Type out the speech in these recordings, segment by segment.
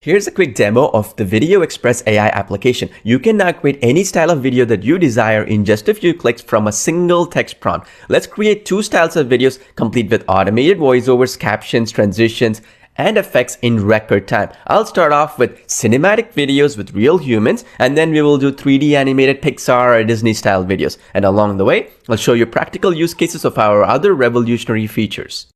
Here's a quick demo of the VideoExpress AI application. You can now create any style of video that you desire in just a few clicks from a single text prompt. Let's create two styles of videos complete with automated voiceovers, captions, transitions, and effects in record time. I'll start off with cinematic videos with real humans, and then we will do 3D animated Pixar or Disney style videos. And along the way, I'll show you practical use cases of our other revolutionary features.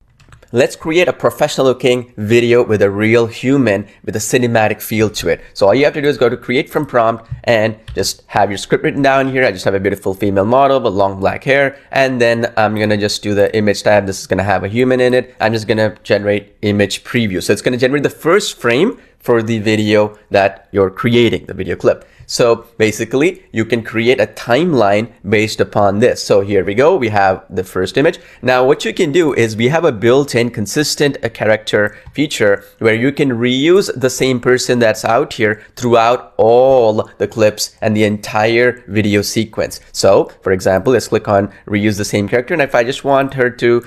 Let's create a professional looking video with a real human with a cinematic feel to it. So all you have to do is go to create from prompt and just have your script written down here. I just have a beautiful female model with long black hair. And then I'm going to just do the image tab. This is going to have a human in it. I'm just going to generate image preview. So it's going to generate the first frame for the video that you're creating, the video clip. So basically, you can create a timeline based upon this. So here we go. We have the first image. Now, what you can do is we have a built-in consistent character feature where you can reuse the same person that's out here throughout all the clips and the entire video sequence. So for example, let's click on reuse the same character. And if I just want her to,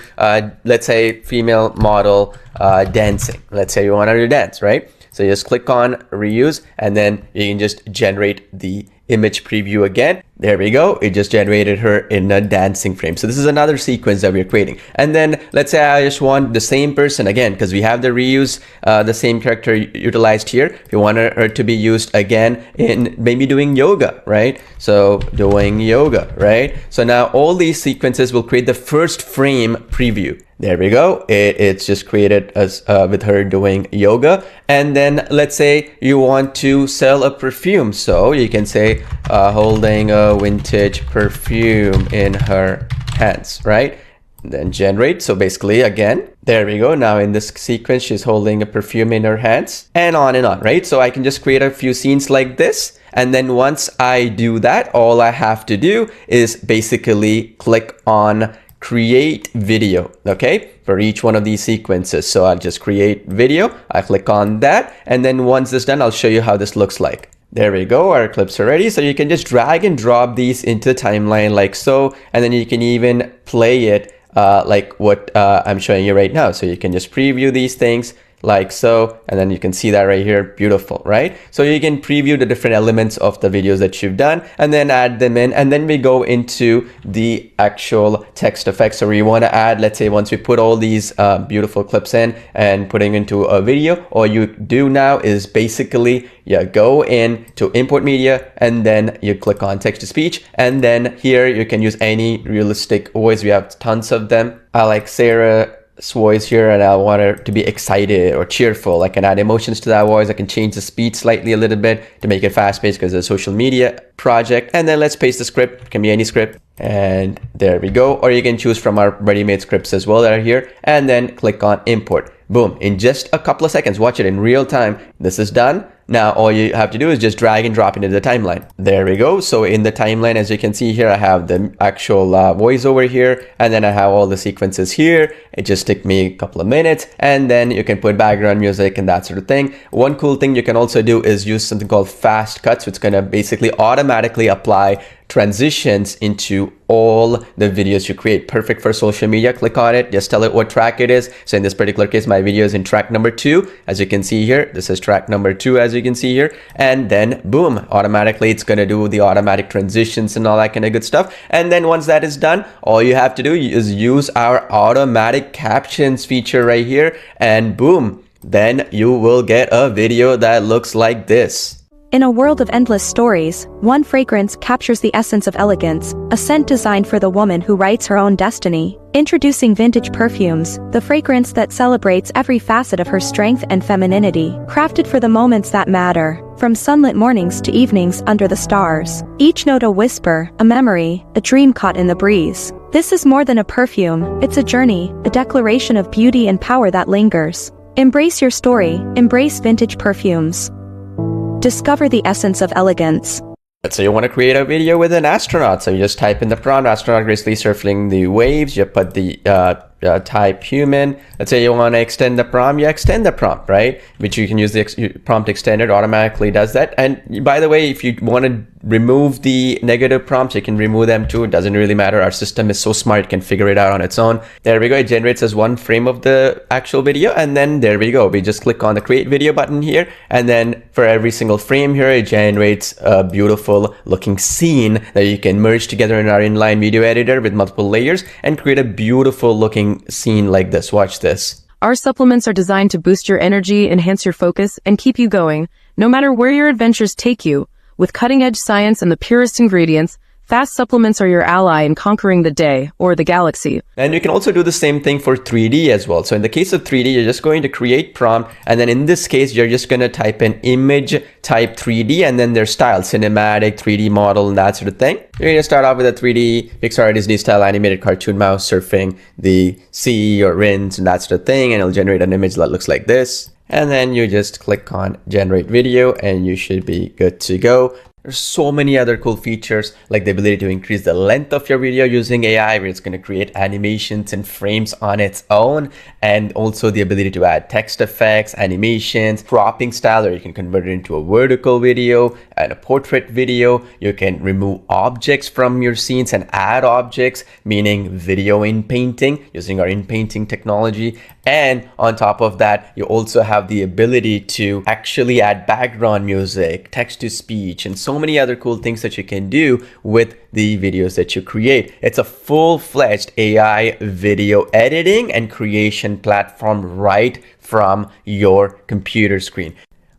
let's say female model dancing, let's say you want her to dance, right? So you just click on reuse and then you can just generate the image preview again. There we go. It just generated her in a dancing frame. So this is another sequence that we're creating. And then let's say I just want the same person again, because we have the reuse, the same character utilized here. If you want her to be used again in maybe doing yoga, right? So doing yoga, right? So now all these sequences will create the first frame preview. There we go. It's just created as with her doing yoga. And then let's say you want to sell a perfume. So you can say holding a vintage perfume in her hands, right? Then generate. So basically again, there we go. Now in this sequence, she's holding a perfume in her hands and on, right? So I can just create a few scenes like this. And then once I do that, all I have to do is basically click on create video, okay, for each one of these sequences. So I'll just create video. I click on that. And then once this is done, I'll show you how this looks like. There we go. Our clips are ready. So you can just drag and drop these into the timeline like so. And then you can even play it like what I'm showing you right now. So you can just preview these things like so, and then you can see that right here. Beautiful, right? So you can preview the different elements of the videos that you've done and then add them in. And then we go into the actual text effects. So we want to add, let's say once we put all these beautiful clips in and putting into a video, all you do now is basically go in to import media and then you click on text to speech. And then here you can use any realistic voice. We have tons of them. I like Sarah's voice here and I want her to be excited or cheerful. I can add emotions to that voice. I can change the speed slightly a little bit to make it fast-paced because it's a social media project. And then let's paste the script. It can be any script. And there we go. Or you can choose from our ready-made scripts as well that are here and then click on import. Boom. In just a couple of seconds, watch it in real time. This is done. Now, all you have to do is just drag and drop into the timeline. There we go. So in the timeline, as you can see here, I have the actual voiceover here, and then I have all the sequences here. It just took me a couple of minutes, and then you can put background music and that sort of thing. One cool thing you can also do is use something called fast cuts, which is going to basically automatically apply transitions into all the videos you create. Perfect for social media. Click on it, just tell it what track it is. So in this particular case, my video is in track number 2. As you can see here, this is track number 2, as you can see here. And then boom, automatically it's going to do the automatic transitions and all that kind of good stuff. And then once that is done, all you have to do is use our automatic captions feature right here. And boom, then you will get a video that looks like this. In a world of endless stories, one fragrance captures the essence of elegance, a scent designed for the woman who writes her own destiny. Introducing vintage perfumes, the fragrance that celebrates every facet of her strength and femininity, crafted for the moments that matter, from sunlit mornings to evenings under the stars. Each note a whisper, a memory, a dream caught in the breeze. This is more than a perfume, it's a journey, a declaration of beauty and power that lingers. Embrace your story, embrace vintage perfumes. Discover the essence of elegance. So you want to create a video with an astronaut. So you just type in the prompt, astronaut gracefully surfing the waves. You put the type human. Let's say you want to extend the prompt, you extend the prompt, right? Which you can use the prompt extender, automatically does that. And by the way, if you want to remove the negative prompts, you can remove them too. It doesn't really matter. Our system is so smart, it can figure it out on its own. There we go. It generates as one frame of the actual video. And then there we go. We just click on the create video button here. And then for every single frame here, it generates a beautiful looking scene that you can merge together in our inline video editor with multiple layers and create a beautiful looking scene like this. Watch this. Our supplements are designed to boost your energy, enhance your focus, and keep you going, no matter where your adventures take you. With cutting-edge science and the purest ingredients, Fast supplements are your ally in conquering the day or the galaxy. And you can also do the same thing for 3D as well. So in the case of 3D, you're just going to create prompt. And then in this case, you're just going to type in image type 3D and then their style, cinematic, 3D model, and that sort of thing. You're going to start off with a 3D Pixar Disney style animated cartoon mouse surfing the sea or winds and that sort of thing. And it'll generate an image that looks like this. And then you just click on generate video and you should be good to go. There's so many other cool features like the ability to increase the length of your video using AI, where it's going to create animations and frames on its own, and also the ability to add text effects, animations, cropping style, where you can convert it into a vertical video and a portrait video. You can remove objects from your scenes and add objects, meaning video in painting using our in painting technology. And on top of that, you also have the ability to actually add background music, text to speech, and so many other cool things that you can do with the videos that you create. It's a full-fledged AI video editing and creation platform right from your computer screen.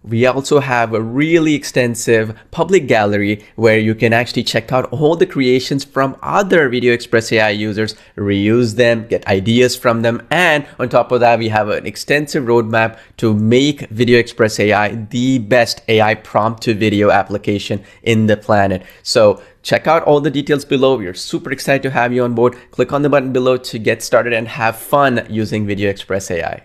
We also have a really extensive public gallery where you can actually check out all the creations from other VideoExpress AI users, reuse them, get ideas from them. And on top of that, we have an extensive roadmap to make VideoExpress AI the best AI prompt to video application in the planet. So check out all the details below. We are super excited to have you on board. Click on the button below to get started and have fun using VideoExpress AI.